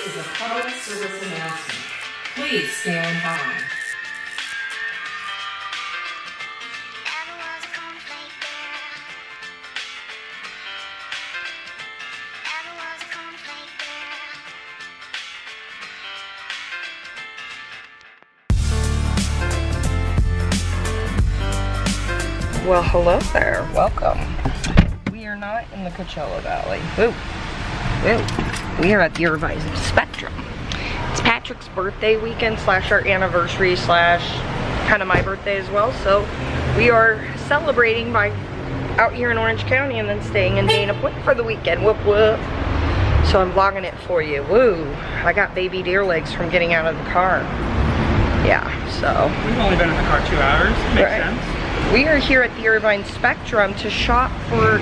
is a public service announcement. Please stand by. Well, hello there. Welcome. We are not in the Coachella Valley. Woo. Woo. We are at the Irvine Spectrum. It's Patrick's birthday weekend slash our anniversary slash kind of my birthday as well. So we are celebrating by out here in Orange County and then staying in Dana Point for the weekend. Whoop whoop. So I'm vlogging it for you. Woo. I got baby deer legs from getting out of the car. Yeah, so. We've only been in the car 2 hours. Makes sense. We are here at the Irvine Spectrum to shop for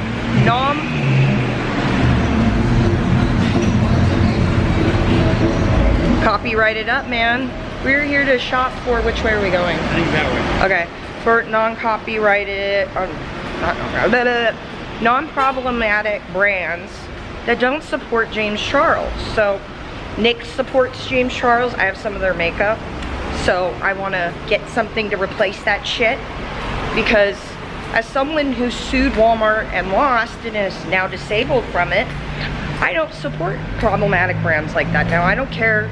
copyrighted up, man. We're here to shop for, which way are we going? I think that way. Okay, for non-copyrighted, non-problematic brands that don't support James Charles. So Nick supports James Charles. I have some of their makeup. So I want to get something to replace that shit. Because as someone who sued Walmart and lost and is now disabled from it, I don't support problematic brands like that. Now, I don't care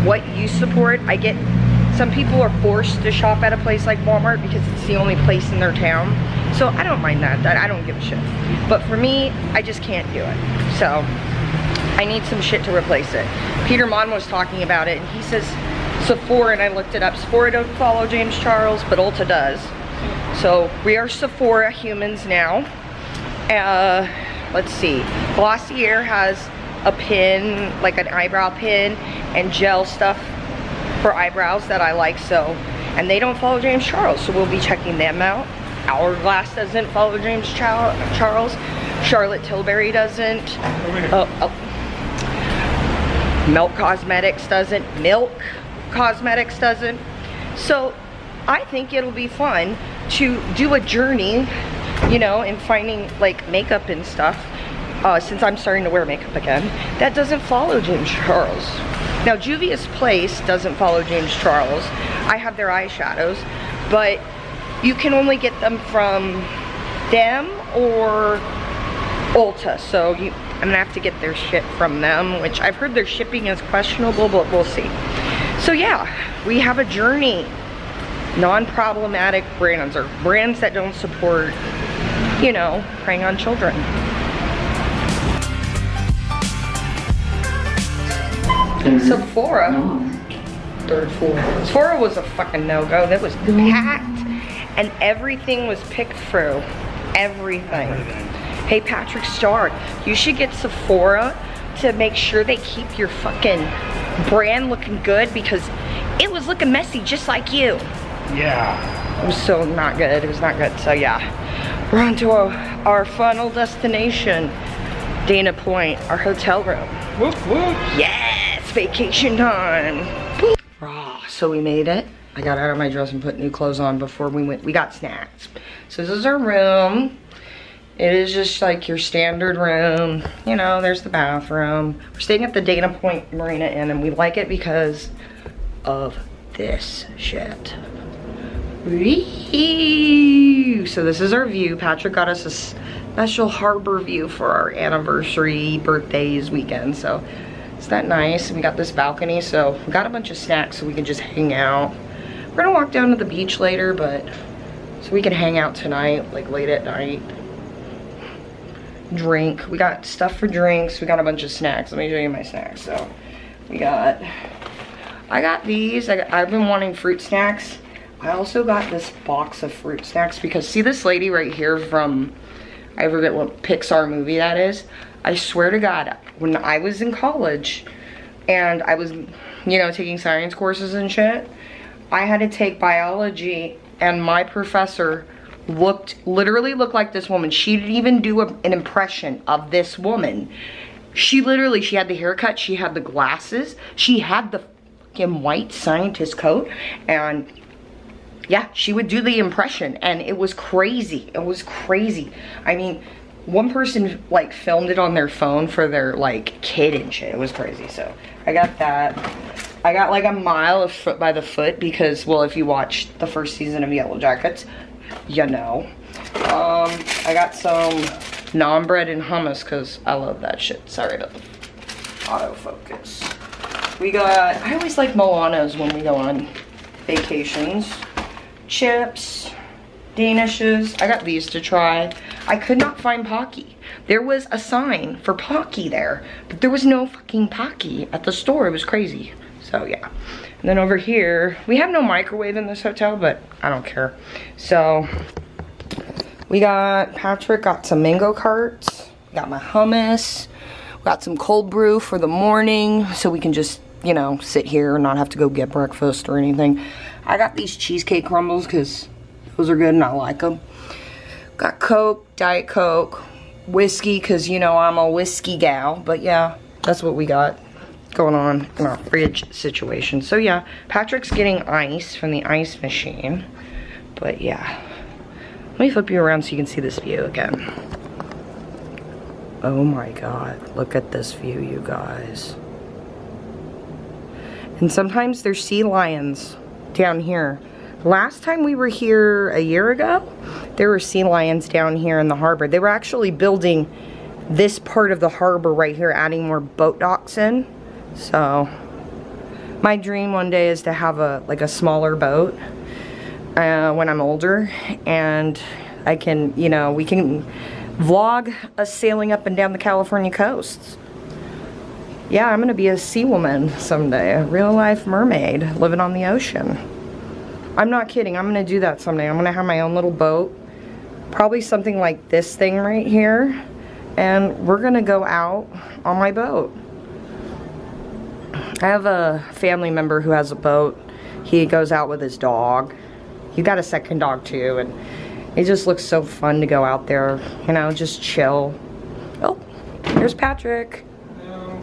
what you support. I get some people are forced to shop at a place like Walmart because it's the only place in their town. So I don't mind that. I don't give a shit. But for me, I just can't do it. So I need some shit to replace it. Peter Mon was talking about it and he says Sephora, and I looked it up. Sephora don't follow James Charles, but Ulta does. So we are Sephora humans now. Let's see. Glossier has a pin, like an eyebrow pin, and gel stuff for eyebrows that I like. So, and they don't follow James Charles, so we'll be checking them out. Hourglass doesn't follow James Charles. Charlotte Tilbury doesn't. Milk Cosmetics doesn't. Milk Cosmetics doesn't. So I think it'll be fun to do a journey, you know, in finding like makeup and stuff, since I'm starting to wear makeup again, that doesn't follow James Charles. Now, Juvia's Place doesn't follow James Charles. I have their eyeshadows, but you can only get them from them or Ulta. So I'm gonna have to get their shit from them, which I've heard their shipping is questionable, but we'll see. So yeah, we have a journey. Non-problematic brands, or brands that don't support, you know, preying on children. Sephora. Third floor. Sephora was a fucking no-go. That was packed and everything was picked through. Everything. Hey, Patrick Starr, you should get Sephora to make sure they keep your fucking brand looking good, because it was looking messy just like you. Yeah. It was so not good. It was not good. So yeah, we're on to our final destination, Dana Point, our hotel room. Whoop whoop. Yes, vacation time. So we made it. I got out of my dress and put new clothes on before we went. We got snacks. So this is our room. It is just like your standard room. You know, there's the bathroom. We're staying at the Dana Point Marina Inn, and we like it because of this shit. So this is our view. Patrick got us a special harbor view for our anniversary birthdays weekend. So is that nice? We got this balcony, so we got a bunch of snacks so we can just hang out. We're gonna walk down to the beach later, but so we can hang out tonight, like late at night. Drink. We got stuff for drinks. We got a bunch of snacks. Let me show you my snacks. So we got, I got these. I've been wanting fruit snacks. I also got this box of fruit snacks because see this lady right here from, I forget what Pixar movie that is. I swear to God, when I was in college and I was, you know, taking science courses and shit, I had to take biology, and my professor literally looked like this woman. She didn't even do an impression of this woman. She had the haircut, she had the glasses, she had the fucking white scientist coat, and yeah, she would do the impression, and it was crazy. It was crazy. I mean, one person like filmed it on their phone for their like kid and shit. It was crazy. So I got that. I got like a mile of Foot by the Foot because, well, if you watched the first season of Yellow Jackets, you know. I got some naan bread and hummus because I love that shit. Sorry about the autofocus. We got, I always like Milanos when we go on vacations. Chips, Danishes. I got these to try. I could not find Pocky. There was a sign for Pocky there, but there was no fucking Pocky at the store. It was crazy. So yeah. And then over here, we have no microwave in this hotel, but I don't care. So Patrick got some mango carts. Got my hummus. Got some cold brew for the morning so we can just, you know, sit here and not have to go get breakfast or anything. I got these cheesecake crumbles because those are good and I like them. Got Coke, Diet Coke, whiskey because, you know, I'm a whiskey gal. But yeah, that's what we got going on in our fridge situation. So yeah, Patrick's getting ice from the ice machine. But yeah, let me flip you around so you can see this view again. Oh my God, look at this view, you guys. And sometimes there's sea lions down here. Last time we were here a year ago, there were sea lions down here in the harbor. They were actually building this part of the harbor right here, adding more boat docks in. So my dream one day is to have a smaller boat when I'm older, and I can, you know, we can vlog us sailing up and down the California coasts. Yeah, I'm gonna be a sea woman someday, a real life mermaid living on the ocean. I'm not kidding, I'm gonna do that someday. I'm gonna have my own little boat, probably something like this thing right here, and we're gonna go out on my boat. I have a family member who has a boat. He goes out with his dog. He got a second dog too, and it just looks so fun to go out there, you know, just chill. Oh, there's Patrick. Hello.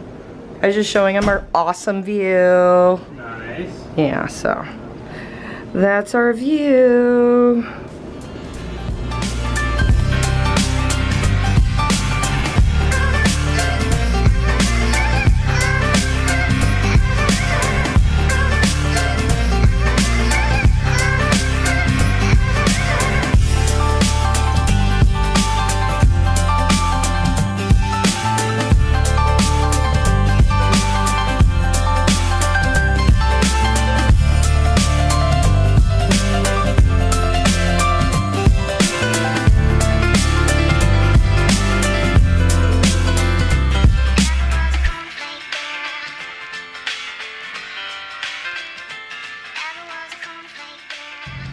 I was just showing him our awesome view. Nice. Yeah, so that's our view.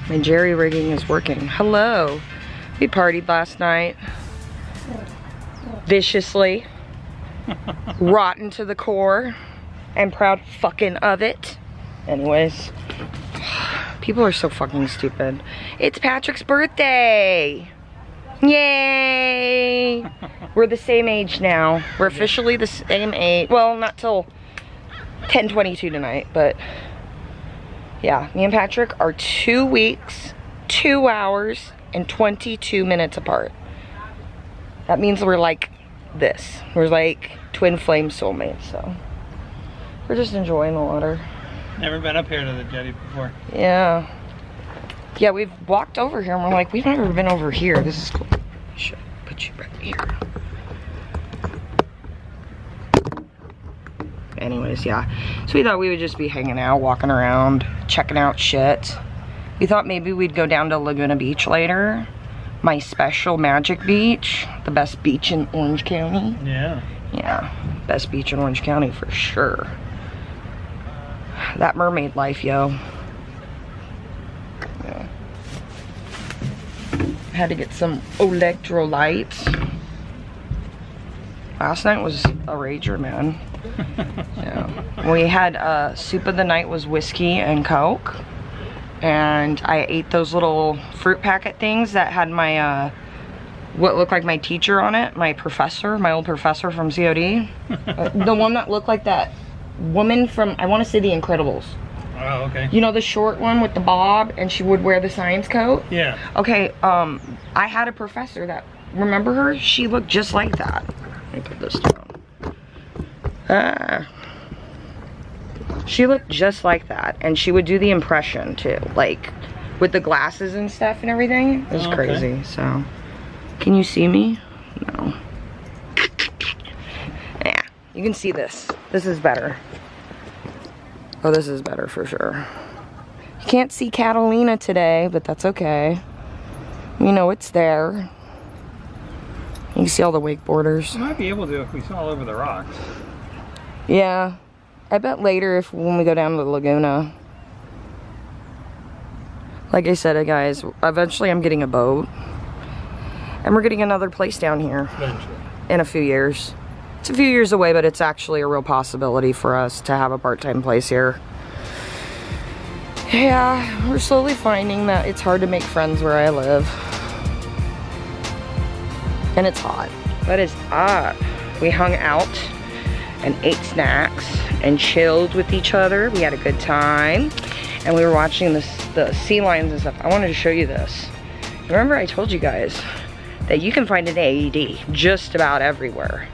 My jerry rigging is working. Hello. We partied last night. Viciously. Rotten to the core. I'm proud fucking of it. Anyways. People are so fucking stupid. It's Patrick's birthday. Yay. We're the same age now. We're officially the same age. Well, not till 10:22 tonight, but yeah, me and Patrick are 2 weeks, 2 hours, and 22 minutes apart. That means we're like this. We're like twin flame soulmates, so we're just enjoying the water. Never been up here to the jetty before. Yeah. Yeah, we've walked over here and we're like, we've never been over here. This is cool. Should put you right here. Anyways, yeah. So we thought we would just be hanging out, walking around, checking out shit. We thought maybe we'd go down to Laguna Beach later. My special magic beach. The best beach in Orange County. Yeah. Yeah. Best beach in Orange County for sure. That mermaid life, yo. Yeah. Had to get some electrolytes. Last night was a rager, man. Yeah. We had soup of the night was whiskey and Coke, and I ate those little fruit packet things that had my what looked like my teacher on it, my professor, my old professor from COD. The one that looked like that woman from, I want to say, The Incredibles. Oh, okay. You know, the short one with the bob, and she would wear the science coat? Yeah. Okay, I had a professor that remember her? She looked just like that. Let me put this down. She looked just like that, and she would do the impression too, like with the glasses and stuff and everything. It was crazy. So, can you see me? No. Yeah, you can see this. This is better. Oh, this is better for sure. You can't see Catalina today, but that's okay. You know it's there. You can see all the wakeboarders. We might be able to if we saw all over the rocks. Yeah. I bet later when we go down to the Laguna. Like I said, guys, eventually I'm getting a boat. And we're getting another place down here. Eventually. In a few years. It's a few years away, but it's actually a real possibility for us to have a part-time place here. Yeah, we're slowly finding that it's hard to make friends where I live. And it's hot. But it's up. We hung out and ate snacks and chilled with each other. We had a good time. And we were watching the sea lions and stuff. I wanted to show you this. Remember I told you guys that you can find an AED just about everywhere.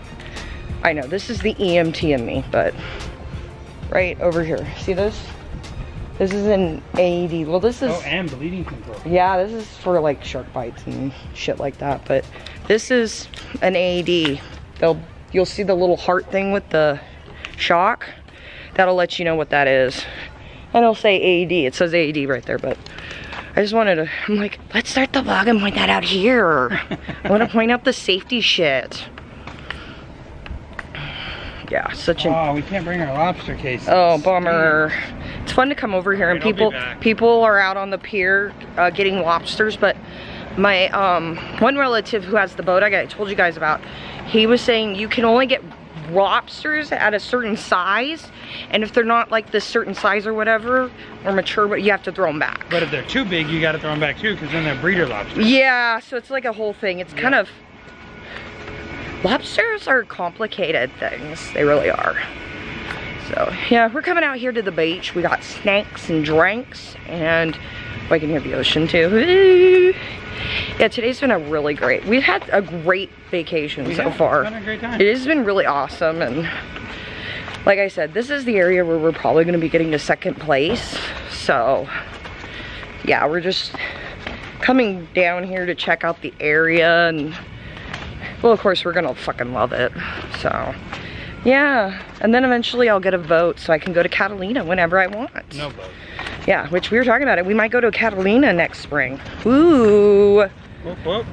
I know, this is the EMT in me, but right over here. See this? This is an AED. Well, this is... Oh, and bleeding control. Yeah, this is for like shark bites and shit like that. But this is an AED. You'll see the little heart thing with the shock. That'll let you know what that is. And it'll say AED. It says AED right there, but I just wanted to, I'm like, let's start the vlog and point that out here. I want to point out the safety shit. Yeah, such an... Oh, we can't bring our lobster cases. Oh, bummer. It's fun to come over here and people are out on the pier getting lobsters, but my one relative who has the boat I told you guys about, he was saying you can only get lobsters at a certain size, and if they're not like this certain size or whatever, or mature, but you have to throw them back. But if they're too big, you got to throw them back too, because then they're breeder lobsters. Yeah, so it's like a whole thing. It's kind of... Lobsters are complicated things. They really are. So, yeah, we're coming out here to the beach. We got snacks and drinks, and I can hear the ocean too. Yeah, today's been a really great... We've had a great vacation so far. It's been a great time. It has been really awesome, and like I said, this is the area where we're probably going to be getting to second place. So, yeah, we're just coming down here to check out the area, and well, of course, we're gonna fucking love it. So, yeah. And then eventually I'll get a boat so I can go to Catalina whenever I want. No boat. Yeah, which we were talking about it. We might go to Catalina next spring. Ooh. Whoop, whoop.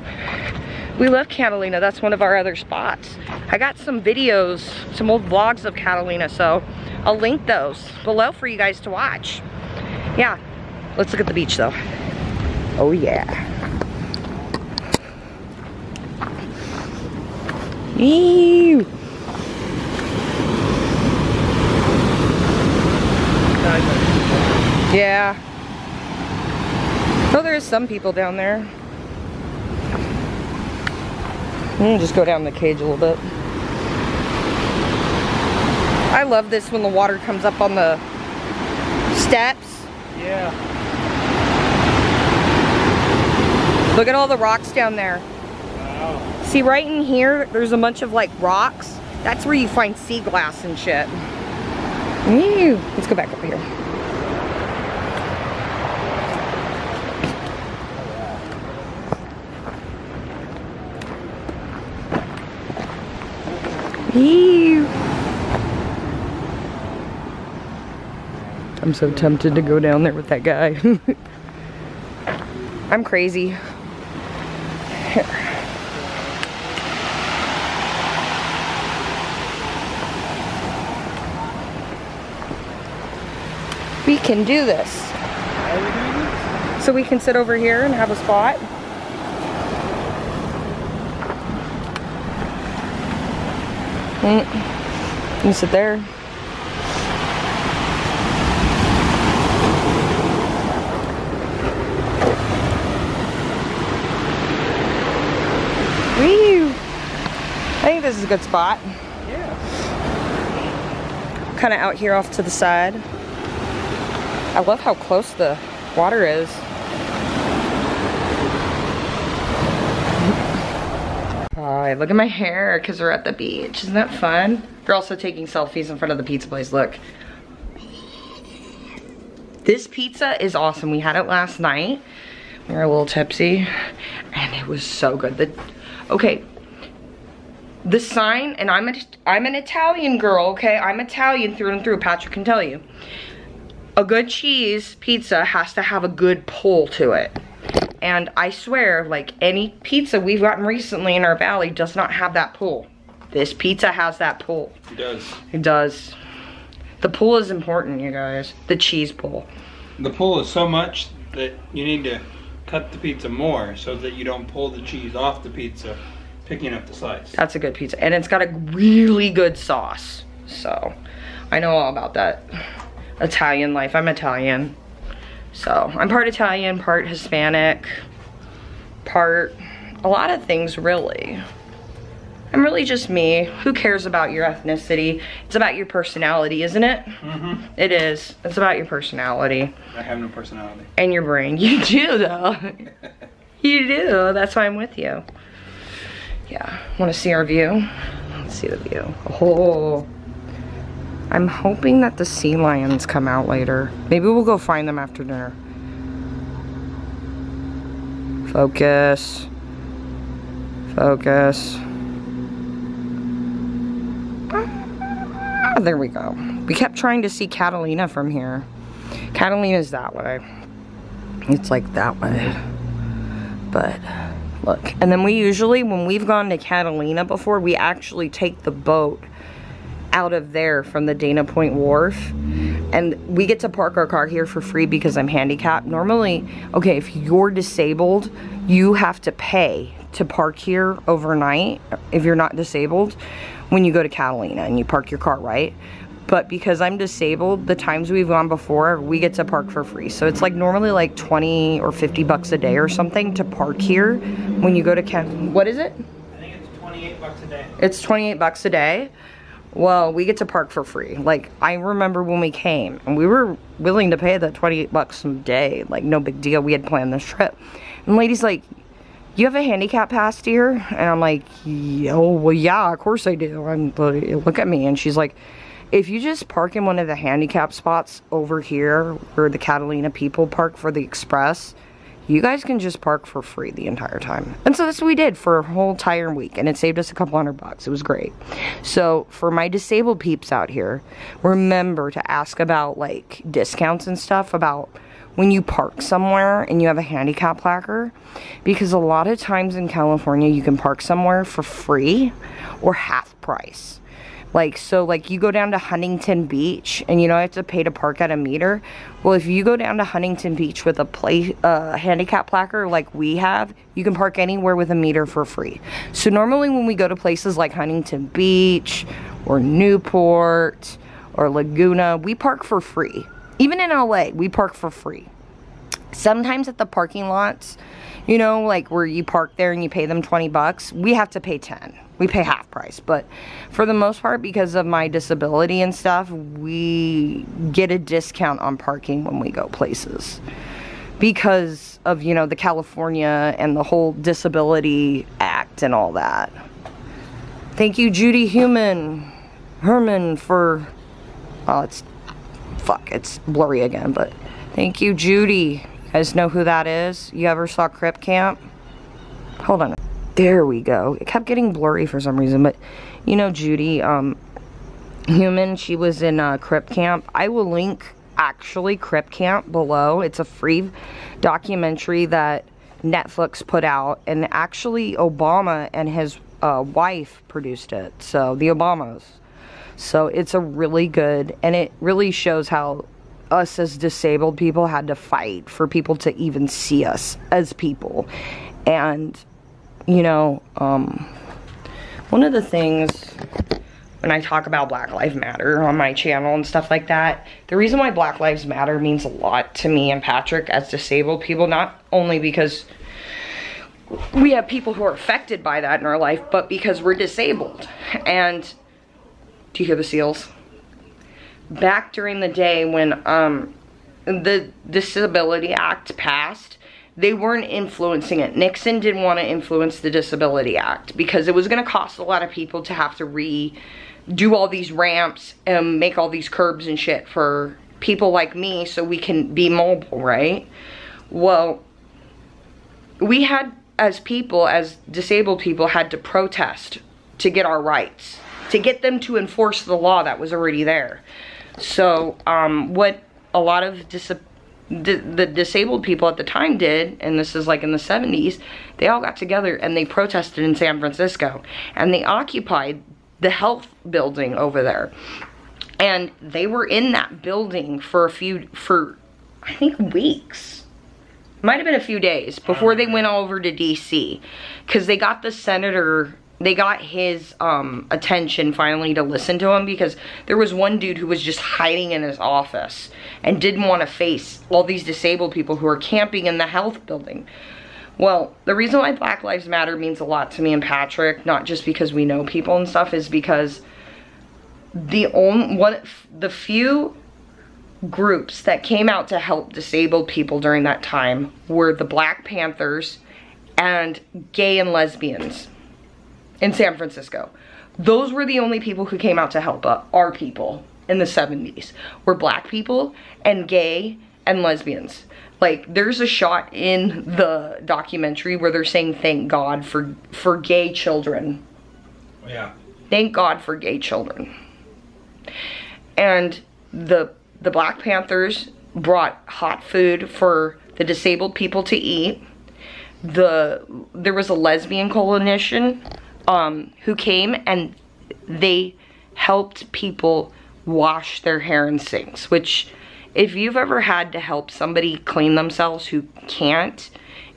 We love Catalina. That's one of our other spots. I got some videos, some old vlogs of Catalina, so I'll link those below for you guys to watch. Yeah. Let's look at the beach though. Oh yeah. Ew. Yeah. Oh, there's some people down there. Just go down the cage a little bit. I love this when the water comes up on the steps. Yeah. Look at all the rocks down there. Wow. See, right in here, there's a bunch of like rocks. That's where you find sea glass and shit. Ew. Let's go back up here. Ew. I'm so tempted to go down there with that guy. I'm crazy. Here. We can do this. How are we doing this? So we can sit over here and have a spot. You can sit there. Woo! I think this is a good spot. Yeah. Kind of out here off to the side. I love how close the water is. god, look at my hair because we're at the beach. Isn't that fun? We're also taking selfies in front of the pizza place. Look. This pizza is awesome. We had it last night. We were a little tipsy and it was so good. Okay, the sign, and I'm an Italian girl, okay? I'm Italian through and through, Patrick can tell you. A good cheese pizza has to have a good pull to it. And I swear, like any pizza we've gotten recently in our valley does not have that pull. This pizza has that pull. It does. It does. The pull is important, you guys. The cheese pull. The pull is so much that you need to cut the pizza more so that you don't pull the cheese off the pizza, picking up the slice. That's a good pizza. And it's got a really good sauce. So, I know all about that Italian life. I'm Italian. So, I'm part Italian, part Hispanic, part a lot of things, really. I'm really just me. Who cares about your ethnicity? It's about your personality, isn't it? Mm-hmm. It is. It's about your personality. I have no personality. And your brain. You do, though. You do. That's why I'm with you. Yeah. Want to see our view? Let's see the view. Oh. I'm hoping that the sea lions come out later. Maybe we'll go find them after dinner. Focus. Focus. Ah, there we go. We kept trying to see Catalina from here. Catalina's that way. It's like that way. But look. And then we usually, when we've gone to Catalina before, we actually take the boat out of there from the Dana Point Wharf, and we get to park our car here for free because I'm handicapped. Normally, okay, if you're disabled, you have to pay to park here overnight if you're not disabled when you go to Catalina and you park your car, right? But because I'm disabled, the times we've gone before, we get to park for free. So it's like normally like 20 or 50 bucks a day or something to park here when you go to What is it? I think it's 28 bucks a day. It's 28 bucks a day? Well, we get to park for free. Like, I remember when we came, and we were willing to pay the 28 bucks a day. Like, no big deal. We had planned this trip. And the lady's like, you have a handicap pass here? And I'm like, oh, well, yeah, of course I do. Look at me. And she's like, if you just park in one of the handicap spots over here where the Catalina people park for the express, you guys can just park for free the entire time. And so that's what we did for a whole entire week, and it saved us a couple $100. It was great. So for my disabled peeps out here, remember to ask about like discounts and stuff about when you park somewhere and you have a handicap placard, because a lot of times in California you can park somewhere for free or half price. Like, so like you go down to Huntington Beach and you know you have to pay to park at a meter. Well, if you go down to Huntington Beach with a handicap placard like we have, you can park anywhere with a meter for free. So normally when we go to places like Huntington Beach or Newport or Laguna, we park for free. Even in LA, we park for free. Sometimes at the parking lots, you know, like where you park there and you pay them 20 bucks, we have to pay 10. We pay half price, but for the most part, because of my disability and stuff, we get a discount on parking when we go places. Because of, you know, the California and the whole Disability Act and all that. Thank you, Judy Herman, for, oh, it's blurry again, but thank you, Judy. You guys know who that is? You ever saw Crip Camp? Hold on. There we go. It kept getting blurry for some reason, but you know Judy, she was in Crip Camp. I will link, actually, Crip Camp below. It's a free documentary that Netflix put out, and actually Obama and his wife produced it, so the Obamas. So it's a really good, and it really shows how us as disabled people had to fight for people to even see us as people. And you know, one of the things when I talk about Black Lives Matter on my channel and stuff like that, the reason why Black Lives Matter means a lot to me and Patrick as disabled people, not only because we have people who are affected by that in our life, but because we're disabled. And do you hear the seals? Back during the day when the Disability Act passed, they weren't influencing it. Nixon didn't want to influence the Disability Act because it was going to cost a lot of people to have to redo all these ramps and make all these curbs and shit for people like me so we can be mobile, right? Well, we had, as people, as disabled people, had to protest to get our rights, to get them to enforce the law that was already there. So what a lot of the disabled people at the time did, and this is like in the 70s, they all got together and they protested in San Francisco, and they occupied the health building over there, and they were in that building for I think weeks, might have been a few days, before they went over to DC, because they got the senator, they got his attention finally to listen to him, because there was one dude who was just hiding in his office and didn't want to face all these disabled people who are camping in the health building. Well, the reason why Black Lives Matter means a lot to me and Patrick, not just because we know people and stuff, is because the few groups that came out to help disabled people during that time were the Black Panthers and gay and lesbians in San Francisco. Those were the only people who came out to help our people in the 70s, were Black people and gay and lesbians. Like, there's a shot in the documentary where they're saying thank God for gay children. Yeah. Thank God for gay children. And the Black Panthers brought hot food for the disabled people to eat. There was a lesbian coalition who came, and they helped people wash their hair in sinks, which, if you've ever had to help somebody clean themselves who can't,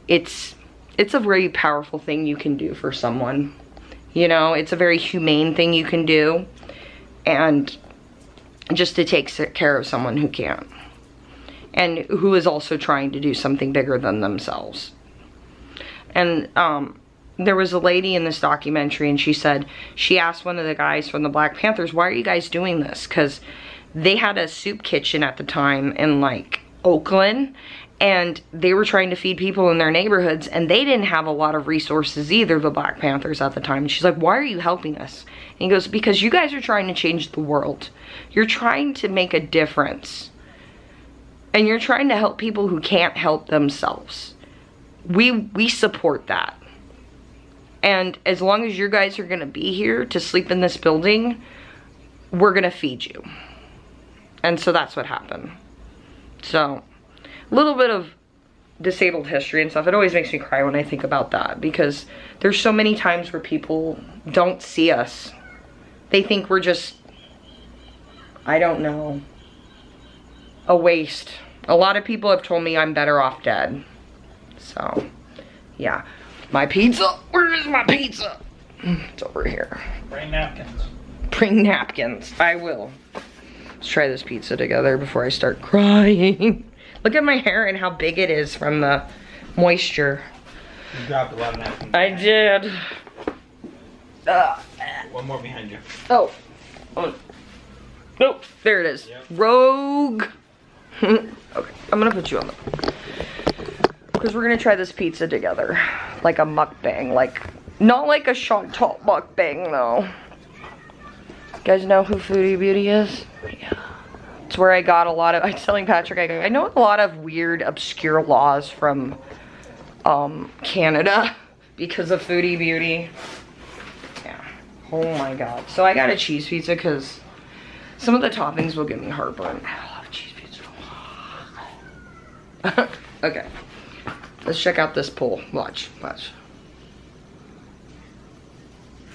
it's a very powerful thing you can do for someone. You know, it's a very humane thing you can do, and just to take care of someone who can't, and who is also trying to do something bigger than themselves. And there was a lady in this documentary, and she asked one of the guys from the Black Panthers, why are you guys doing this? Because they had a soup kitchen at the time in like Oakland, and they were trying to feed people in their neighborhoods, and they didn't have a lot of resources either, the Black Panthers at the time. And she's like, why are you helping us? And he goes, because you guys are trying to change the world. You're trying to make a difference, and you're trying to help people who can't help themselves. We support that. And as long as you guys are gonna be here to sleep in this building, we're gonna feed you. And so that's what happened. So, a little bit of disabled history and stuff. It always makes me cry when I think about that, because there's so many times where people don't see us. They think we're just, I don't know, a waste. A lot of people have told me I'm better off dead. So, yeah. My pizza, where is my pizza? It's over here. Bring napkins. Bring napkins, I will. Let's try this pizza together before I start crying. Look at my hair and how big it is from the moisture. You dropped a lot of napkins. I did. One more behind you. Oh. Nope, there it is. Yep. Rogue. Okay, I'm gonna put you on the, because we're gonna try this pizza together. Like a mukbang, like, not like a shot top mukbang though. You guys know who Foodie Beauty is? Yeah. It's where I got a lot of, I was telling Patrick, I know a lot of weird, obscure laws from Canada because of Foodie Beauty. Yeah. Oh my God. So I got a cheese pizza because some of the toppings will give me heartburn. I love cheese pizza. Okay. Let's check out this pool. Watch.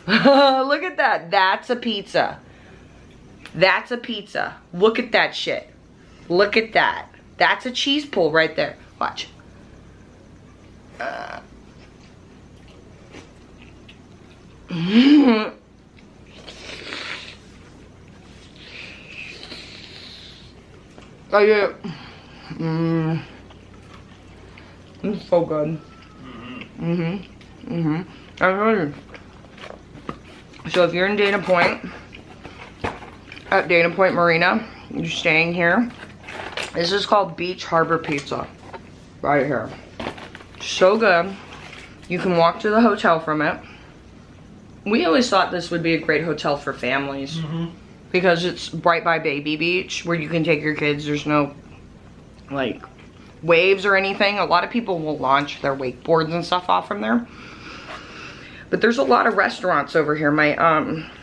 Look at that. That's a pizza. That's a pizza. Look at that shit. Look at that. That's a cheese pull right there. Watch. Oh yeah. It's so good. I told you. So if you're in Dana Point, at Dana Point Marina, you're staying here. This is called Beach Harbor Pizza. Right here. So good. You can walk to the hotel from it. We always thought this would be a great hotel for families. Because it's right by Baby Beach where you can take your kids. There's no like waves or anything. A lot of people will launch their wakeboards and stuff off from there. But there's a lot of restaurants over here. My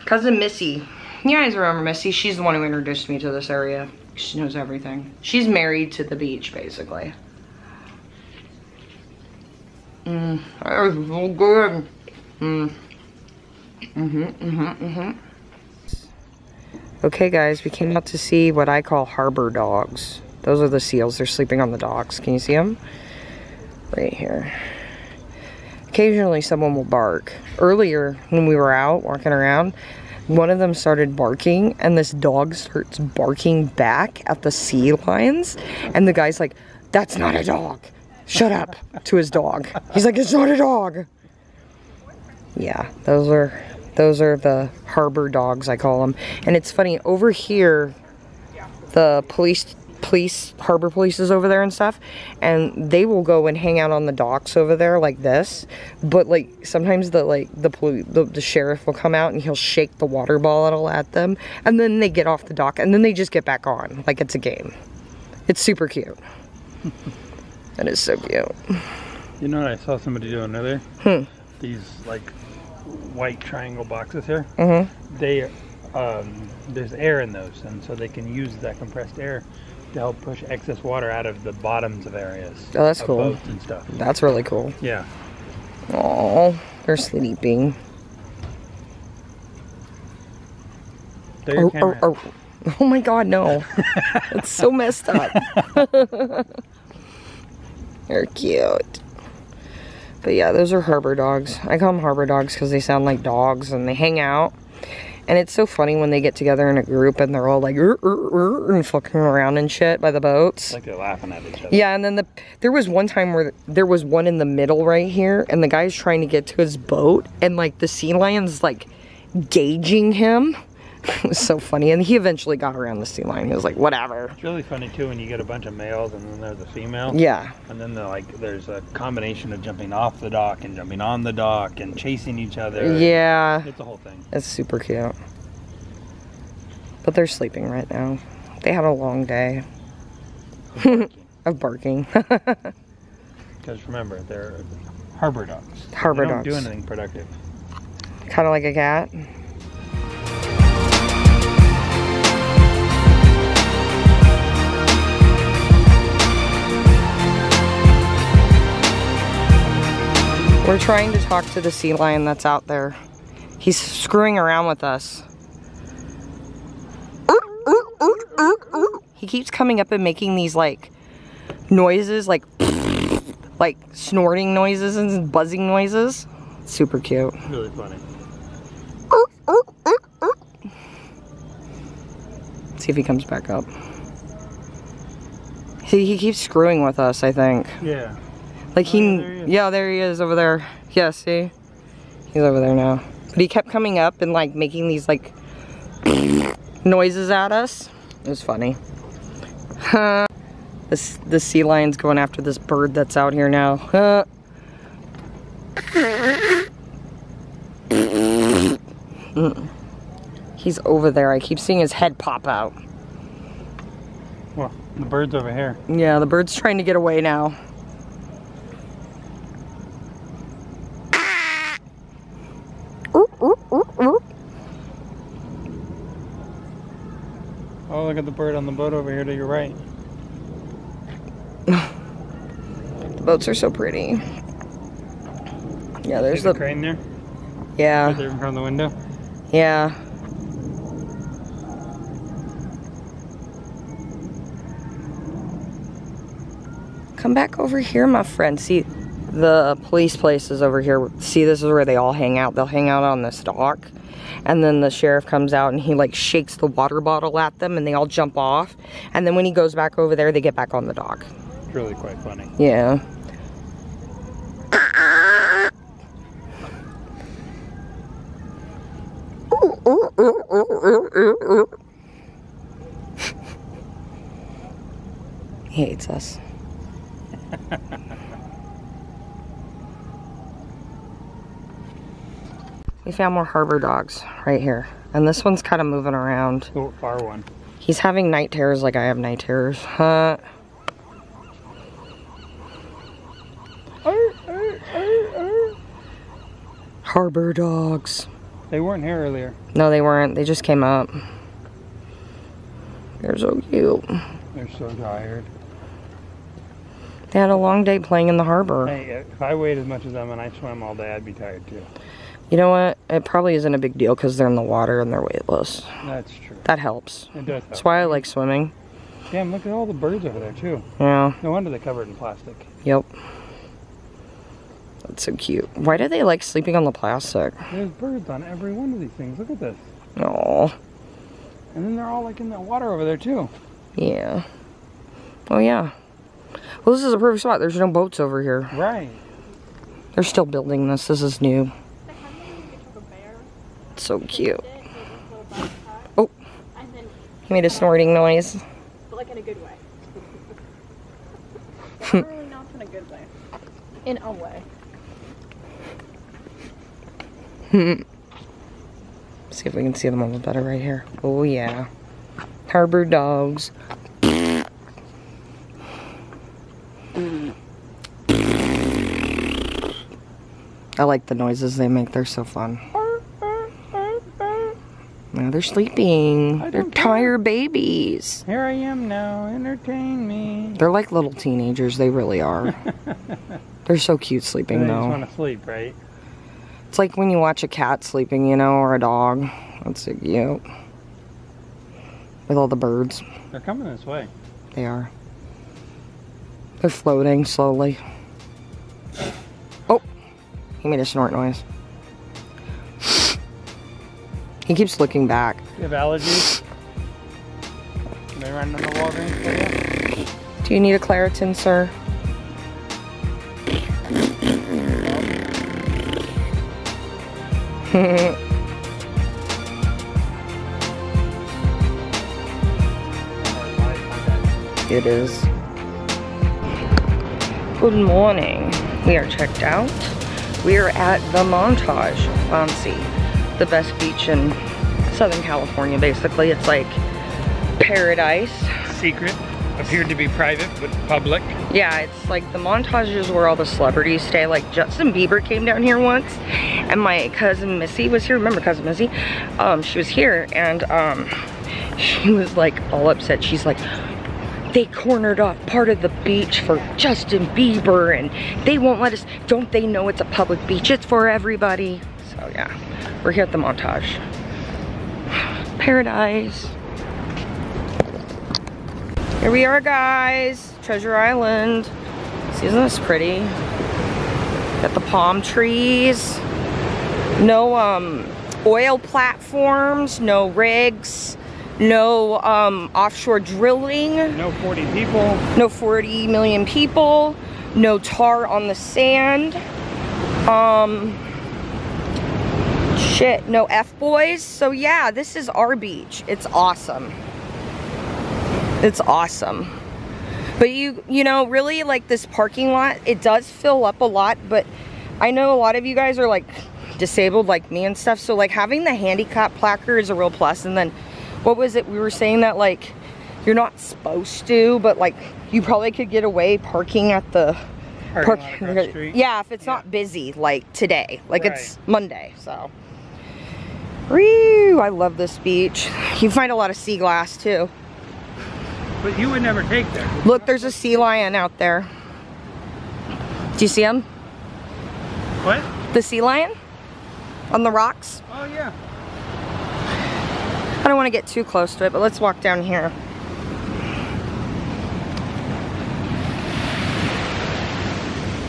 cousin Missy, you guys remember Missy? She's the one who introduced me to this area. She knows everything. She's married to the beach, basically. That is so good. Okay guys, we came out to see what I call harbor dogs. Those are the seals. They're sleeping on the docks. Can you see them? Right here. Occasionally someone will bark. Earlier when we were out walking around, one of them started barking and this dog starts barking back at the sea lions. And the guy's like, that's not a dog. Shut up, to his dog. He's like, it's not a dog. Yeah, those are the harbor dogs, I call them. And it's funny, over here, the harbor police is over there and stuff, and they will go and hang out on the docks over there like this. But like sometimes the sheriff will come out and he'll shake the water bottle at them, and then they get off the dock and then they just get back on like it's a game. It's super cute. That is so cute. You know what I saw somebody doing earlier? These like white triangle boxes here. They there's air in those, and so they can use that compressed air to help push excess water out of the bottoms of areas. Oh, that's cool. Boats and stuff. That's really cool. Yeah. Oh, they're sleeping. There your camera. Oh my god, no. It's so messed up. They're cute. But yeah, those are harbor dogs. I call them harbor dogs because they sound like dogs and they hang out. And it's so funny when they get together in a group and they're all like and fucking around and shit by the boats. Like they're laughing at each other. Yeah, and then there was one time where there was one in the middle right here and the guy's trying to get to his boat and like the sea lion's like gauging him. It was so funny, and he eventually got around the sea lion. He was like, whatever. It's really funny too when you get a bunch of males and then there's a female. Yeah. And then there's a combination of jumping off the dock and jumping on the dock and chasing each other. Yeah. It's a whole thing. It's super cute. But they're sleeping right now. They had a long day of barking. Because remember, they're harbor dogs. Harbor they dogs. don't do anything productive. Kind of like a cat. We're trying to talk to the sea lion that's out there. He's screwing around with us. He keeps coming up and making these like noises, like snorting noises and buzzing noises. Super cute. Really funny. See if he comes back up. See, he keeps screwing with us, I think. Yeah. Like yeah, there he is over there. Yeah, see? He's over there now. But he kept coming up and like making these like noises at us. It was funny. The sea lion's going after this bird that's out here now. He's over there. I keep seeing his head pop out. Well, the bird's over here. Yeah, the bird's trying to get away now. Oh, look at the bird on the boat over here to your right. The boats are so pretty. Yeah, there's the crane there? Yeah. Right there in front of the window? Yeah. Come back over here, my friend. See, the police place is over here. See, this is where they all hang out. They'll hang out on this dock. And then the sheriff comes out and he like shakes the water bottle at them and they all jump off. And then when he goes back over there, they get back on the dock. It's really quite funny. Yeah. He hates us. We found more harbor dogs right here. And this one's kind of moving around. The far one. He's having night terrors like I have night terrors. Huh? Harbor dogs. They weren't here earlier. No, they weren't. They just came up. They're so cute. They're so tired. They had a long day playing in the harbor. Hey, if I weighed as much as them and I swam all day, I'd be tired too. You know what? It probably isn't a big deal because they're in the water and they're weightless. That's true. That helps. It does help. That's why I like swimming. Damn, look at all the birds over there too. Yeah. No wonder they're covered in plastic. Yep. That's so cute. Why do they like sleeping on the plastic? There's birds on every one of these things. Look at this. Oh. And then they're all like in the water over there too. Yeah. Oh yeah. Well, this is a perfect spot. There's no boats over here. Right. They're still building this. This is new. It's so cute. Oh. He made a snorting noise. But like in a good way. Really not in a good way. In a way. See if we can see them a little better right here. Oh yeah. Harbor dogs. I like the noises they make. They're so fun. Now they're sleeping. They're tired babies. Here I am now. Entertain me. They're like little teenagers. They really are. They're so cute sleeping They though. just want to sleep, right? It's like when you watch a cat sleeping, you know, or a dog. That's so cute. With all the birds. They're coming this way. They are. They're floating slowly. Oh, he made a snort noise. He keeps looking back. You have allergies? Can they run in the Walgreens for you? Do you need a Claritin, sir? It is. Good morning. We are checked out. We are at the Montage, Fancy. The best beach in Southern California, basically. It's like paradise. Secret. Appeared to be private, but public. Yeah, it's like the Montage is where all the celebrities stay. Like Justin Bieber came down here once, and my cousin Missy was here. Remember cousin Missy? She was here, and she was like all upset. She's like, they cornered off part of the beach for Justin Bieber, and they won't let us. Don't they know it's a public beach? It's for everybody. So yeah, we're here at the Montage. Paradise. Here we are, guys. Treasure Island. See, isn't this pretty? Got the palm trees. No oil platforms, no rigs, no offshore drilling. No 40 people. No 40 million people. No tar on the sand. Shit, no F-boys. So yeah, this is our beach. It's awesome. It's awesome. But you know, really, like this parking lot, it does fill up a lot, but I know a lot of you guys are like disabled like me and stuff, so like having the handicap placard is a real plus. And then what was it we were saying, that like you're not supposed to, but like you probably could get away parking at the street. Yeah, if it's not busy like today, like it's Monday. So woo, I love this beach. You find a lot of sea glass too. But you would never take that. Look, there's a sea lion out there. Do you see him? What? The sea lion? On the rocks? Oh yeah. I don't want to get too close to it, but let's walk down here.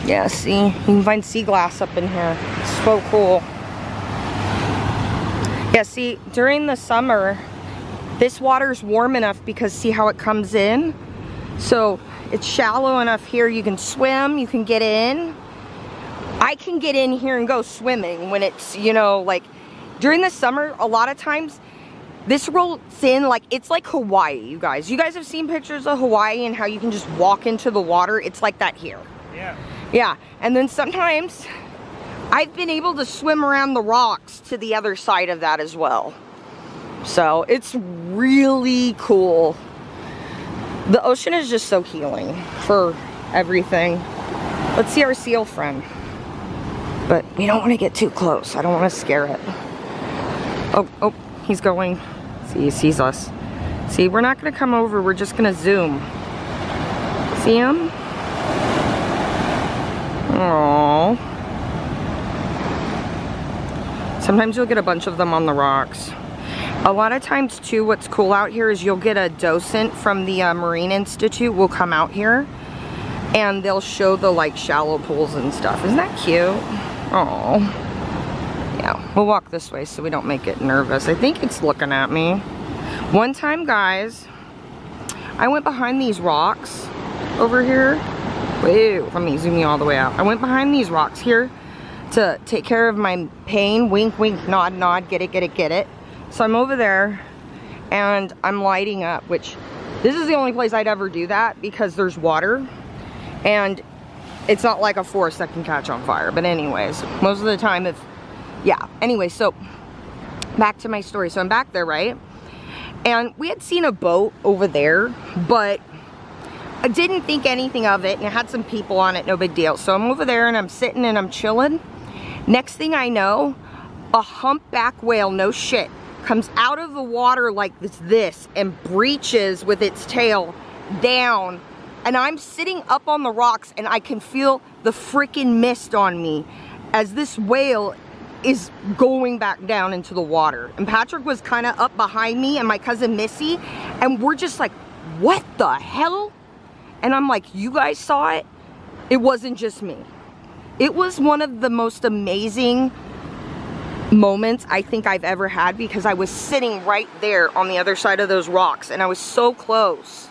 Yeah, see? You can find sea glass up in here. It's so cool. Yeah, see, during the summer, this water's warm enough because see how it comes in? So it's shallow enough here, you can swim, you can get in. I can get in here and go swimming when it's, you know, like during the summer, a lot of times this rolls in like, it's like Hawaii, you guys. You guys have seen pictures of Hawaii and how you can just walk into the water. It's like that here. Yeah. Yeah, and then sometimes I've been able to swim around the rocks to the other side of that as well. So it's really cool. The ocean is just so healing for everything. Let's see our seal friend. But we don't want to get too close. I don't want to scare it. Oh, he's going. See, he sees us. See, we're not going to come over. We're just going to zoom. See him? Aww. Sometimes you'll get a bunch of them on the rocks. A lot of times too, what's cool out here is you'll get a docent from the Marine Institute will come out here and they'll show the like shallow pools and stuff. Isn't that cute? Oh, yeah, we'll walk this way so we don't make it nervous. I think it's looking at me. One time, guys, I went behind these rocks over here. Whoa, let me zoom you all the way out. I went behind these rocks here to take care of my pain. Wink, wink, nod, nod, get it, get it, get it. So I'm over there and I'm lighting up, which this is the only place I'd ever do that because there's water and it's not like a forest that can catch on fire. But anyways, most of the time anyway, so back to my story. So I'm back there, right? And we had seen a boat over there, but I didn't think anything of it and it had some people on it, no big deal. So I'm over there and I'm sitting and I'm chilling. Next thing I know, a humpback whale, no shit, comes out of the water like this and breaches with its tail down. And I'm sitting up on the rocks and I can feel the freaking mist on me as this whale is going back down into the water. And Patrick was kind of up behind me and my cousin Missy, and we're just like, what the hell? And I'm like, you guys saw it? It wasn't just me. It was one of the most amazing moments I think I've ever had because I was sitting right there on the other side of those rocks and I was so close.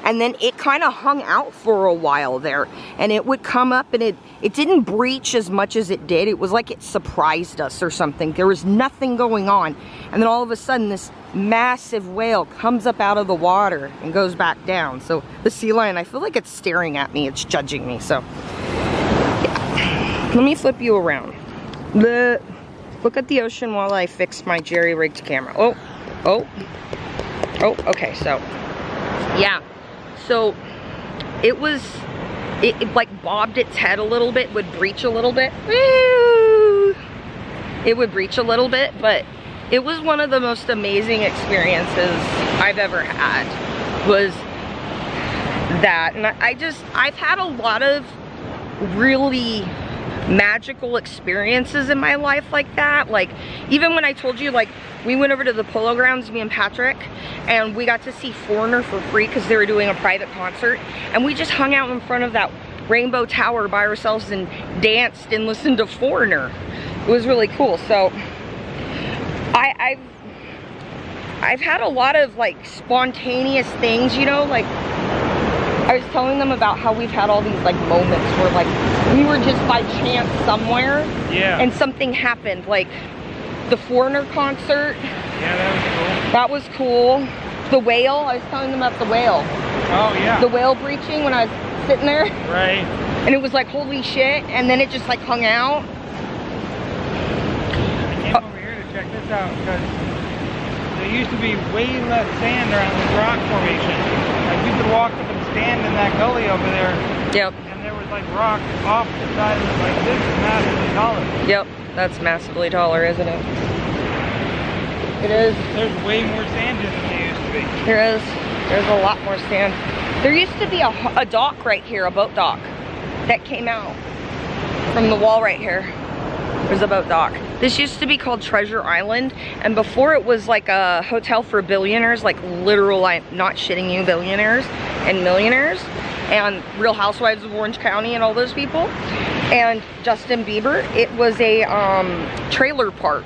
And then it kind of hung out for a while there and it would come up and it didn't breach as much as it did. It was like it surprised us or something. There was nothing going on. And then all of a sudden this massive whale comes up out of the water and goes back down. So the sea lion, I feel like it's staring at me. It's judging me. So yeah. Let me flip you around. Look at the ocean while I fix my jerry-rigged camera. Oh, okay, so, yeah. So, it like bobbed its head a little bit, would breach a little bit. Woo! It would breach a little bit, but it was one of the most amazing experiences I've ever had, was that. And I've had a lot of really magical experiences in my life like that. Like even when I told you, like we went over to the Polo Grounds, me and Patrick, and we got to see Foreigner for free because they were doing a private concert, and we just hung out in front of that Rainbow Tower by ourselves and danced and listened to Foreigner. It was really cool. So I've had a lot of like spontaneous things, you know, like I was telling them about how we've had all these like moments where like we were just by chance somewhere, yeah, and something happened, like the Foreigner concert. Yeah, that was cool. The whale, I was telling them about the whale. Oh yeah. The whale breaching when I was sitting there. Right. And it was like, holy shit, and then it just like hung out. I came over here to check this out because there used to be way less sand around this rock formation. Like you could walk up and stand in that gully over there. Yep. And there was like rock off the side of it, like this is massively taller. Yep, that's massively taller, isn't it? It is. There's way more sand in than there used to be. There is. There's a lot more sand. There used to be a dock right here, a boat dock, that came out from the wall right here. There's a boat dock. This used to be called Treasure Island, and before it was like a hotel for billionaires, like literal, I'm not shitting you, billionaires and millionaires, and Real Housewives of Orange County and all those people, and Justin Bieber. It was a trailer park,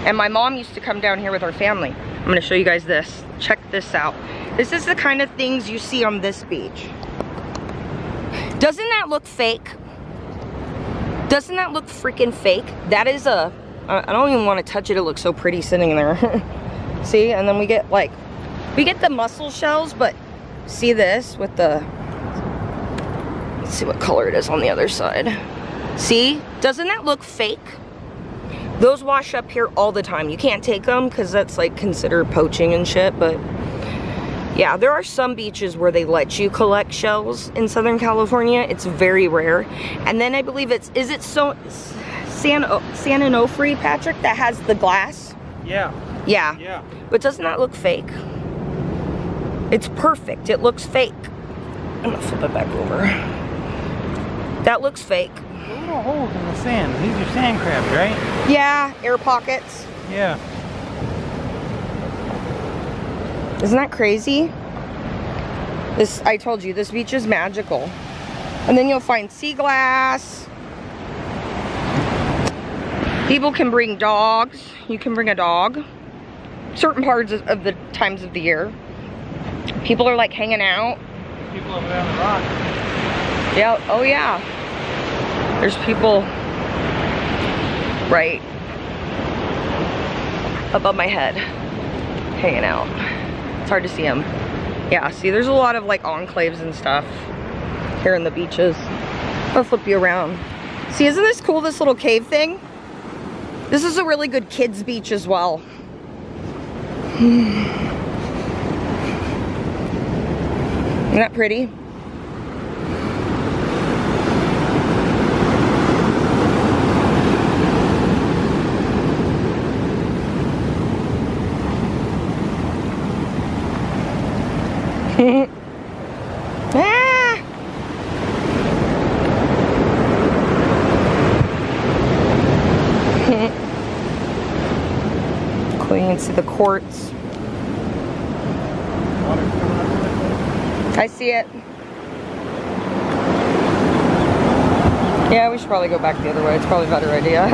and my mom used to come down here with her family. I'm gonna show you guys this. Check this out. This is the kind of things you see on this beach. Doesn't that look fake? Doesn't that look freaking fake? That is a, I don't even want to touch it. It looks so pretty sitting there. See, and then we get the mussel shells, but see this with the, let's see what color it is on the other side. See? Doesn't that look fake? Those wash up here all the time. You can't take them because that's like considered poaching and shit, but yeah, there are some beaches where they let you collect shells in Southern California. It's very rare. And then I believe it's, is it so San Onofre, Patrick, that has the glass? Yeah. Yeah. Yeah. But doesn't that look fake? It's perfect. It looks fake. I'm gonna flip it back over. That looks fake. Little holes in the sand. These are sand crabs, right? Yeah, air pockets. Yeah. Isn't that crazy? This, I told you, this beach is magical. And then you'll find sea glass. People can bring dogs. You can bring a dog. Certain parts of the times of the year. People are like hanging out. People over there on the rock. Yeah, oh yeah. There's people right above my head hanging out. It's hard to see them. Yeah, see, there's a lot of like enclaves and stuff here in the beaches. I'll flip you around. See, isn't this cool, this little cave thing? This is a really good kids beach as well. Isn't that pretty? Ah! Cool, you can see the quartz. I see it. Yeah, we should probably go back the other way. It's probably a better idea.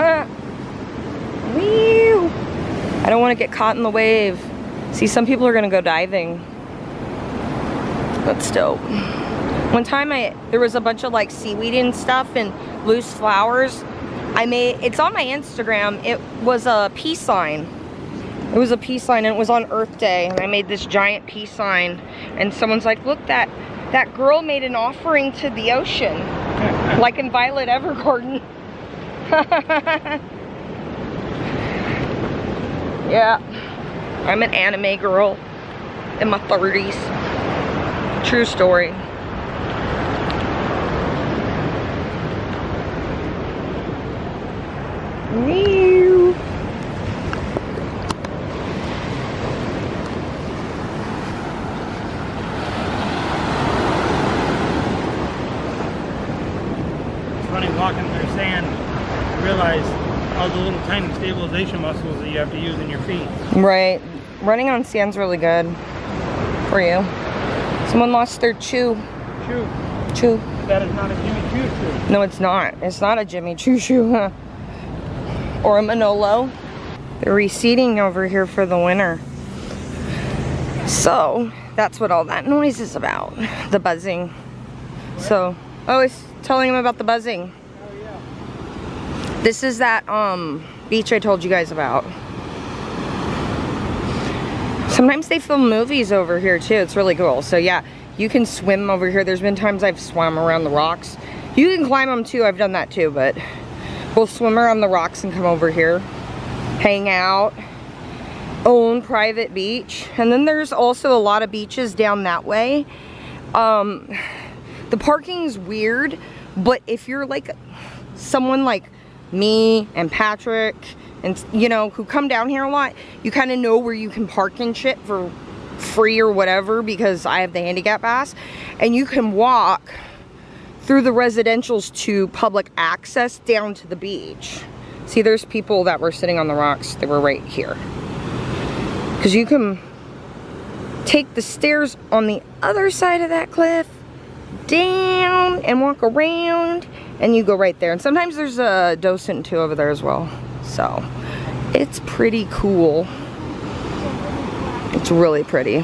Whew. I don't want to get caught in the wave. See, some people are going to go diving. That's dope. One time there was a bunch of like seaweed and stuff and loose flowers. It's on my Instagram. It was a peace sign. It was a peace sign and it was on Earth Day. And I made this giant peace sign. And someone's like, look, that girl made an offering to the ocean. Like in Violet Evergarden. Yeah. I'm an anime girl in my 30s. True story. Meow. It's funny walking through sand, you realize all the little tiny stabilization muscles that you have to use in your feet. Right. Running on sand's really good for you. Someone lost their chew. Chew. That is not a Jimmy Choo shoe. No, it's not. It's not a Jimmy Choo shoe. Huh? Or a Manolo. They're reseeding over here for the winter. So, that's what all that noise is about. The buzzing. So, I was telling him about the buzzing. Oh, yeah. This is that beach I told you guys about. Sometimes they film movies over here too. It's really cool. So yeah, you can swim over here. There's been times I've swum around the rocks. You can climb them too. I've done that too, but we'll swim around the rocks and come over here, hang out, own private beach. And then there's also a lot of beaches down that way. The parking's weird, but if you're like someone like me and Patrick and you know, who come down here a lot, you kind of know where you can park and shit for free or whatever because I have the handicap pass, and you can walk through the residentials to public access down to the beach. See, there's people that were sitting on the rocks. They were right here because you can take the stairs on the other side of that cliff down and walk around, and you go right there. And sometimes there's a docent too over there as well. So it's pretty cool. It's really pretty.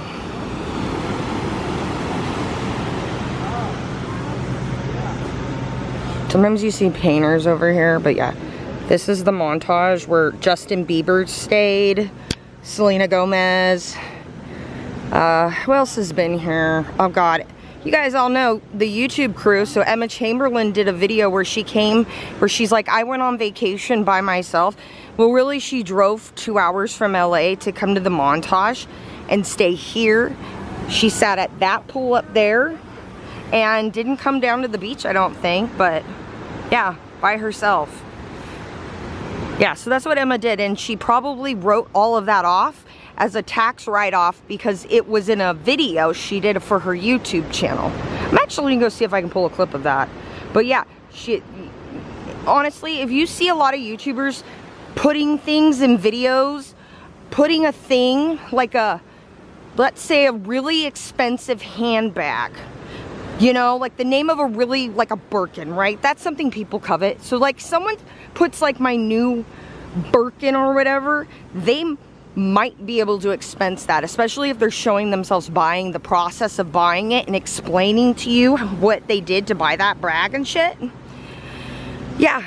Sometimes you see painters over here, but yeah, this is the montage where Justin Bieber stayed, Selena Gomez. Who else has been here? Oh God, you guys all know the YouTube crew. So Emma Chamberlain did a video where she came, where she's like, I went on vacation by myself. Well, really, she drove 2 hours from LA to come to the montage and stay here. She sat at that pool up there and didn't come down to the beach, I don't think, but yeah, by herself. Yeah, so that's what Emma did, and she probably wrote all of that off as a tax write-off because it was in a video she did for her YouTube channel. I'm actually gonna go see if I can pull a clip of that. But yeah, honestly, if you see a lot of YouTubers putting things in videos, putting a thing like let's say a really expensive handbag, you know, like the name of a really, like a Birkin, right? That's something people covet. So like someone puts like my new Birkin or whatever, they might be able to expense that, especially if they're showing themselves buying, the process of buying it and explaining to you what they did to buy that bag and shit. Yeah,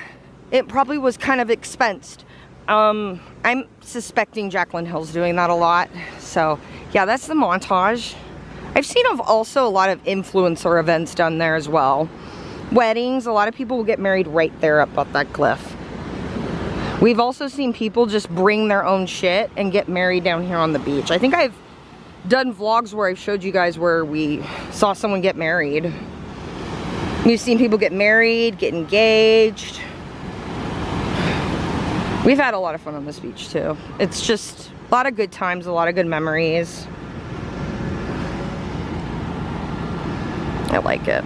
it probably was kind of expensed. I'm suspecting Jaclyn Hill's doing that a lot. So yeah, that's the montage. I've seen also a lot of influencer events done there as well. Weddings, a lot of people will get married right there up that cliff. We've also seen people just bring their own shit and get married down here on the beach. I think I've done vlogs where I've showed you guys where we saw someone get married. We've seen people get married, get engaged. We've had a lot of fun on this beach too. It's just a lot of good times, a lot of good memories. I like it.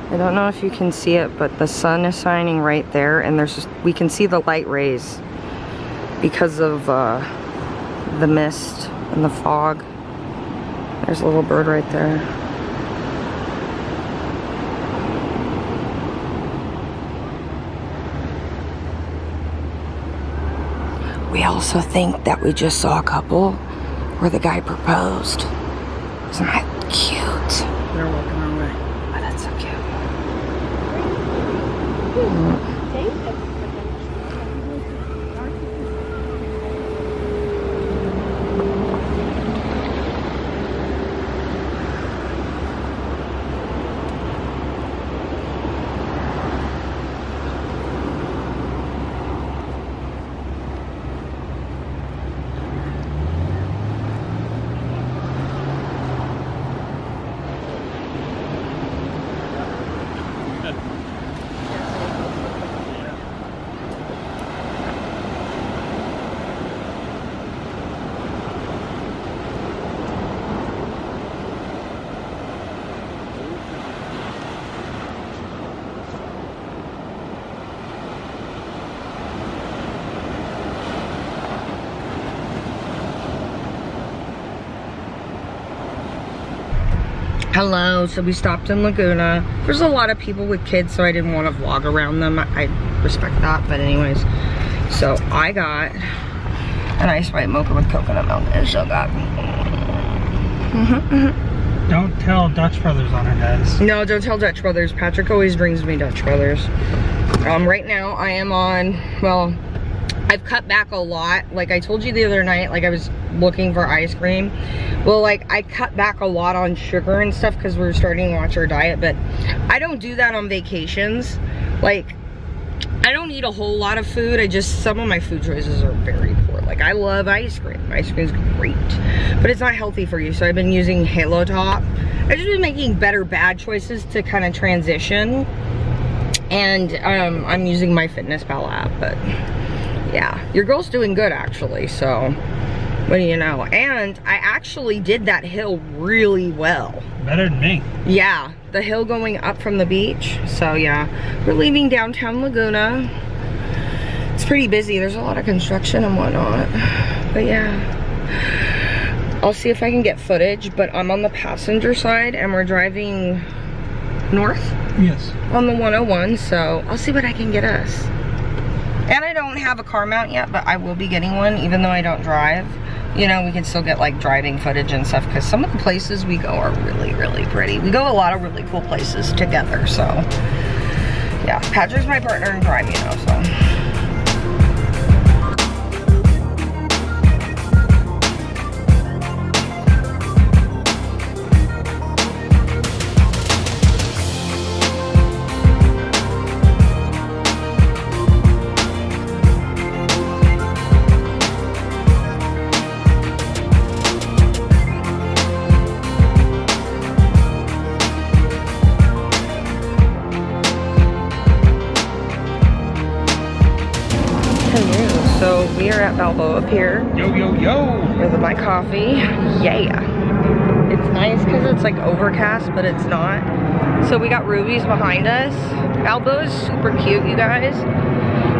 I don't know if you can see it, but the sun is shining right there, and we can see the light rays because of the mist and the fog. There's a little bird right there. We also think that we just saw a couple where the guy proposed. Isn't that cute? They're walking our way. Oh, that's so cute. Hello, so we stopped in Laguna. There's a lot of people with kids, so I didn't want to vlog around them. I respect that, but anyways. So I got an ice white mocha with coconut milk, and so got. Don't tell Dutch Brothers on her, guys. No, don't tell Dutch Brothers. Patrick always brings me Dutch Brothers. Right now I am on, well, I've cut back a lot. Like I told you the other night, like I was looking for ice cream. Well, like I cut back a lot on sugar and stuff because we're starting to watch our diet, but I don't do that on vacations. Like I don't eat a whole lot of food. Some of my food choices are very poor. Like I love ice cream. Ice cream's great, but it's not healthy for you. So I've been using Halo Top. I've just been making better bad choices to kind of transition. And I'm using my MyFitnessPal app, but yeah, your girl's doing good actually, so what do you know? And I actually did that hill really well. Better than me. Yeah, the hill going up from the beach. So yeah, we're leaving downtown Laguna. It's pretty busy. There's a lot of construction and whatnot. But yeah, I'll see if I can get footage, but I'm on the passenger side and we're driving north. Yes. On the 101, so I'll see what I can get us. And I don't have a car mount yet, but I will be getting one, even though I don't drive. You know, we can still get like driving footage and stuff, because some of the places we go are really, really pretty. We go a lot of really cool places together, so Yeah, Patrick's my partner in crime, you know, so. So we are at Balboa Pier. Yo, yo, yo! With my coffee. Yeah. It's nice because it's like overcast, but it's not. So we got rubies behind us. Balboa is super cute, you guys.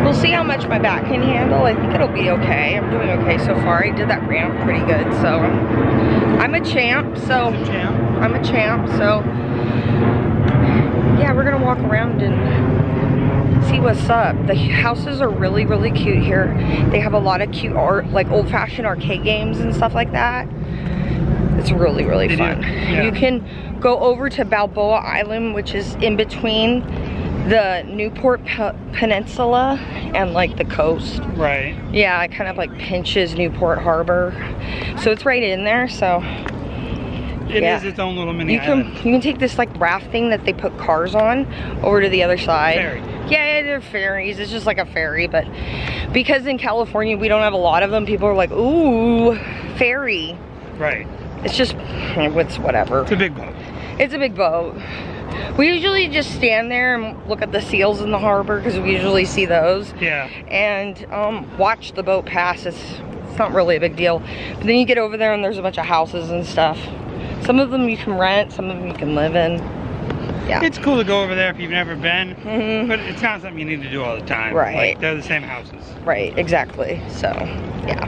We'll see how much my back can handle. I think it'll be okay. I'm doing okay so far. I did that ramp pretty good, so I'm a champ. So I'm a champ. So yeah, we're gonna walk around and see what's up. The houses are really, really cute here. They have a lot of cute art, like old-fashioned arcade games and stuff like that. It's really, really fun. Yeah. You can go over to Balboa Island, which is in between the Newport Peninsula and like the coast. Right. Yeah, it kind of like pinches Newport Harbor. So it's right in there, so. It is its own little mini island. You can take this like rafting that they put cars on over to the other side. Ferry. Yeah, they're ferries. It's just like a ferry, but because in California we don't have a lot of them, people are like, ooh, ferry. Right. It's just, it's whatever. It's a big boat. It's a big boat. We usually just stand there and look at the seals in the harbor because we usually see those. Yeah. And watch the boat pass. It's not really a big deal. But then you get over there and there's a bunch of houses and stuff. Some of them you can rent, some of them you can live in. Yeah. It's cool to go over there if you've never been, but it's not something you need to do all the time. Right. Like, they're the same houses. Right, exactly. So, yeah.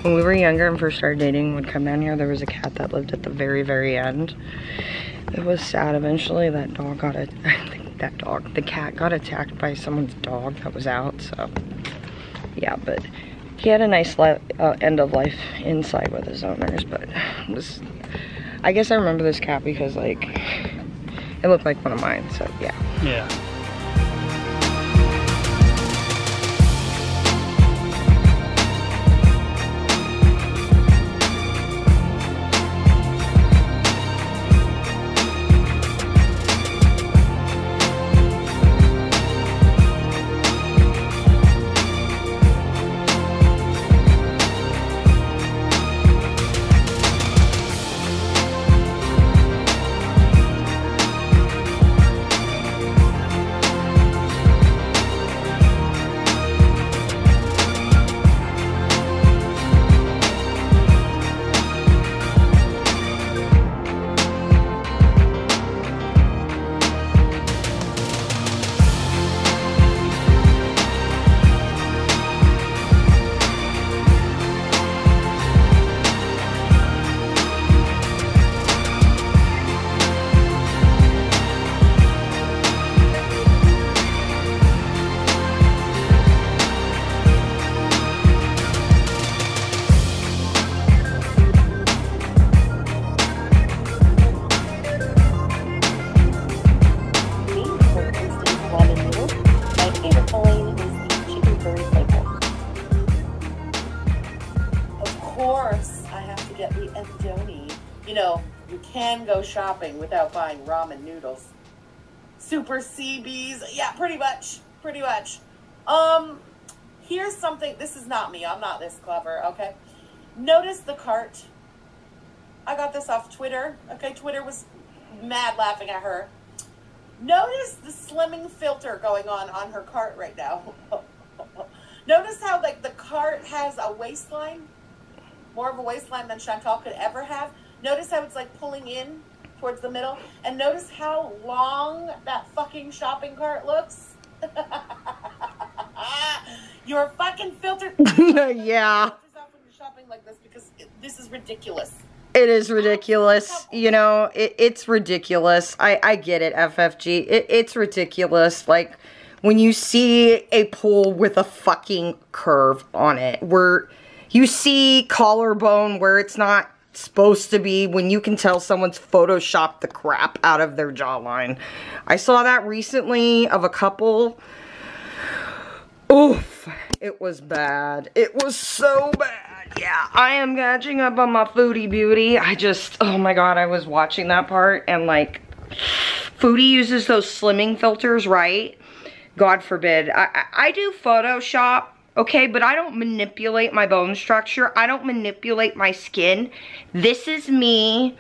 When we were younger and first started dating, would come down here, there was a cat that lived at the very, very end. It was sad. Eventually that dog got the cat got attacked by someone's dog that was out, so yeah, but he had a nice end of life inside with his owners, but it was, I guess I remember this cat because like it looked like one of mine, so yeah. Yeah. Can go shopping without buying ramen noodles. Super CBs, yeah, pretty much. Here's something, this is not me, I'm not this clever, okay? Notice the cart. I got this off Twitter, okay? Twitter was mad laughing at her. Notice the slimming filter going on her cart right now. Notice how like the cart has a waistline, more of a waistline than Chantal could ever have. Notice how it's like pulling in towards the middle. And notice how long that fucking shopping cart looks. Your fucking filter. Yeah. When you're shopping like this because this is ridiculous. It is ridiculous. You know, it's ridiculous. I get it, FFG. It's ridiculous. Like, when you see a pool with a fucking curve on it, where you see collarbone where it's not supposed to be, when you can tell someone's photoshopped the crap out of their jawline. I saw that recently of a couple. Oof, it was bad. It was so bad. Yeah, I am catching up on my foodie beauty. Oh my god, I was watching that part and like, Foodie uses those slimming filters, right? God forbid. I do Photoshop, okay, but I don't manipulate my bone structure. I don't manipulate my skin. This is me.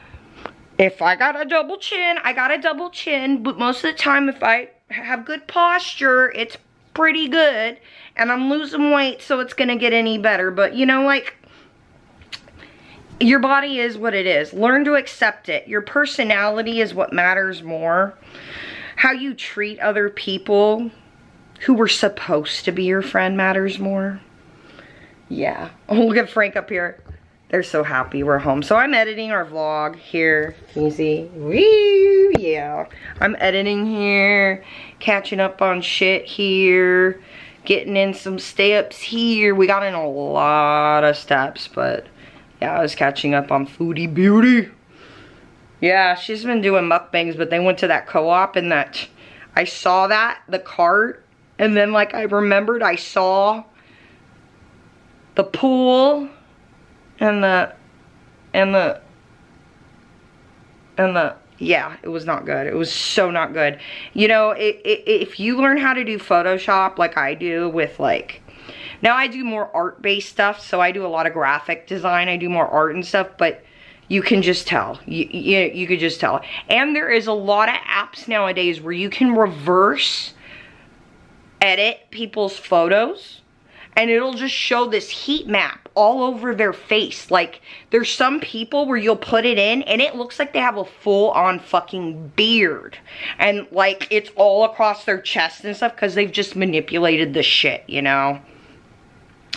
If I got a double chin, I got a double chin, but most of the time if I have good posture, it's pretty good, and I'm losing weight, so it's gonna get any better. But you know, like, your body is what it is. Learn to accept it. Your personality is what matters more. How you treat other people who were supposed to be your friend matters more. Yeah. Oh, look at Frank up here. They're so happy we're home. So I'm editing our vlog here. Can you see? Woo! Yeah. I'm editing here. Catching up on shit here. Getting in some steps here. We got in a lot of steps, but yeah, I was catching up on foodie beauty. Yeah, she's been doing mukbangs, but they went to that co-op and that, I saw that, the cart, and then like I remembered I saw the pool and yeah, it was not good. It was so not good. You know, if you learn how to do Photoshop like I do with like, now I do more art-based stuff, so I do a lot of graphic design. I do more art and stuff, but you can just tell. You could just tell. And there is a lot of apps nowadays where you can reverse edit people's photos, and it'll just show this heat map all over their face. Like, there's some people where you'll put it in, and it looks like they have a full-on fucking beard. And, like, it's all across their chest and stuff because they've just manipulated the shit, you know?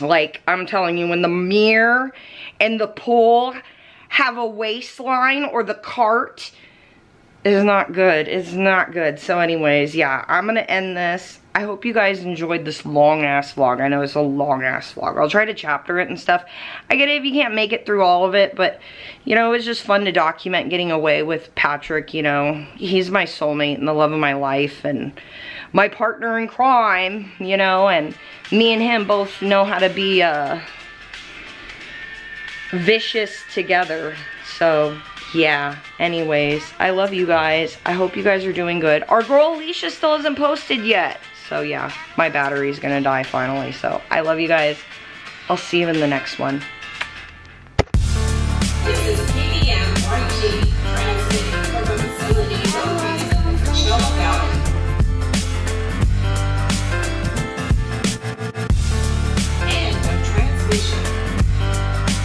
Like, I'm telling you, when the mirror and the pool have a waistline, or the cart, is not good. It's not good. So anyways, yeah, I'm gonna end this. I hope you guys enjoyed this long-ass vlog. I know it's a long-ass vlog. I'll try to chapter it and stuff. I get it if you can't make it through all of it, but, you know, it was just fun to document getting away with Patrick, you know. He's my soulmate and the love of my life, and my partner in crime, you know, and me and him both know how to be vicious together. So yeah, anyways, I love you guys. I hope you guys are doing good. Our girl Alicia still hasn't posted yet, so yeah, my battery's gonna die finally. So I love you guys. I'll see you in the next one.